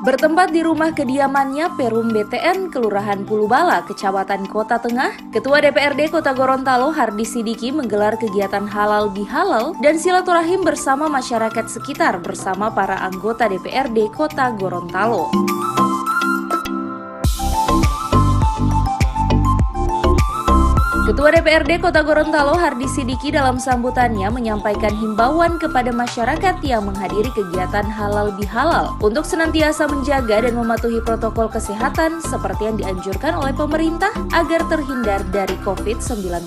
Bertempat di rumah kediamannya Perum BTN, Kelurahan Pulubala, Kecamatan Kota Tengah, Ketua DPRD Kota Gorontalo Hardi Sidiki menggelar kegiatan halal bihalal dan silaturahim bersama masyarakat sekitar bersama para anggota DPRD Kota Gorontalo. Ketua DPRD Kota Gorontalo Hardi Sidiki dalam sambutannya menyampaikan himbauan kepada masyarakat yang menghadiri kegiatan halal bihalal untuk senantiasa menjaga dan mematuhi protokol kesehatan seperti yang dianjurkan oleh pemerintah agar terhindar dari COVID-19.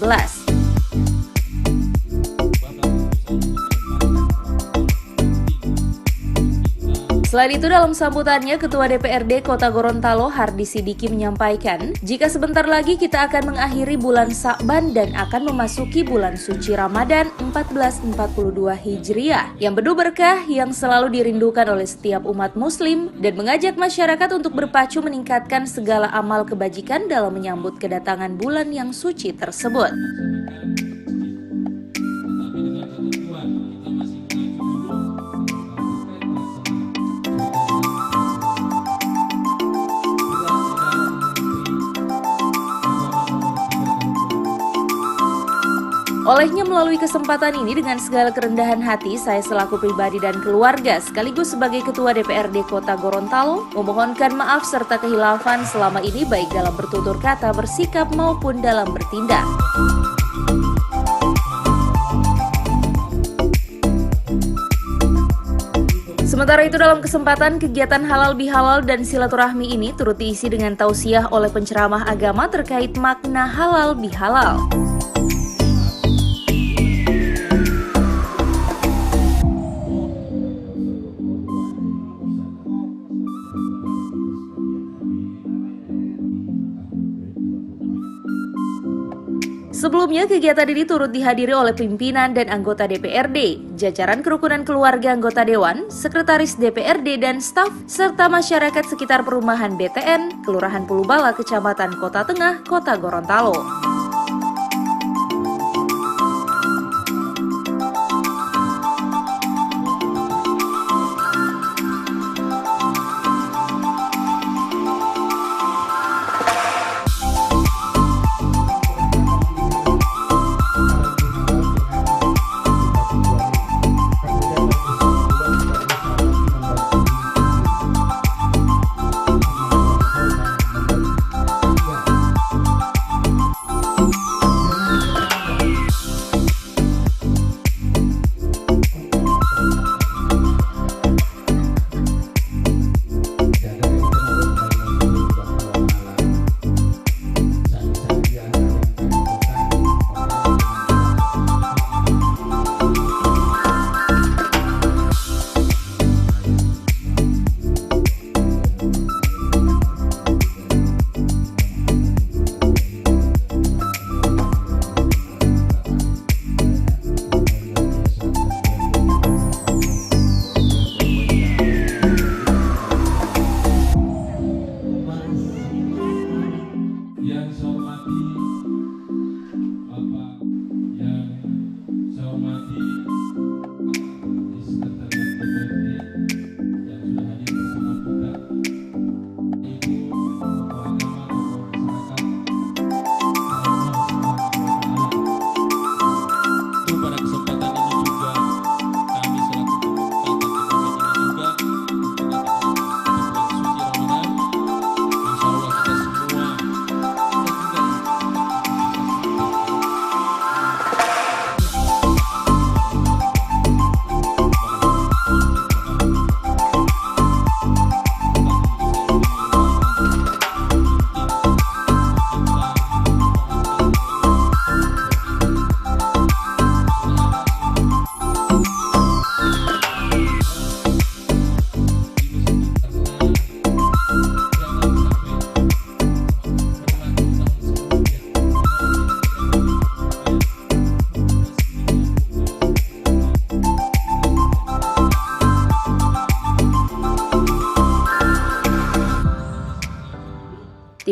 Selain itu, dalam sambutannya, Ketua DPRD Kota Gorontalo Hardi Sidiki menyampaikan, jika sebentar lagi kita akan mengakhiri bulan Sa'ban dan akan memasuki bulan suci Ramadan 1442 Hijriah, yang penuh berkah yang selalu dirindukan oleh setiap umat muslim, dan mengajak masyarakat untuk berpacu meningkatkan segala amal kebajikan dalam menyambut kedatangan bulan yang suci tersebut. Olehnya melalui kesempatan ini dengan segala kerendahan hati, saya selaku pribadi dan keluarga sekaligus sebagai Ketua DPRD Kota Gorontalo memohonkan maaf serta kehilafan selama ini baik dalam bertutur kata, bersikap maupun dalam bertindak. Sementara itu, dalam kesempatan kegiatan halal bihalal dan silaturahmi ini turut diisi dengan tausiah oleh penceramah agama terkait makna halal bihalal. Sebelumnya, kegiatan ini turut dihadiri oleh pimpinan dan anggota DPRD, jajaran kerukunan keluarga anggota Dewan, sekretaris DPRD dan staf, serta masyarakat sekitar perumahan BTN, Kelurahan Pulubala, Kecamatan Kota Tengah, Kota Gorontalo.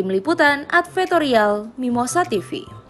Tim Liputan Advertorial Mimosa TV.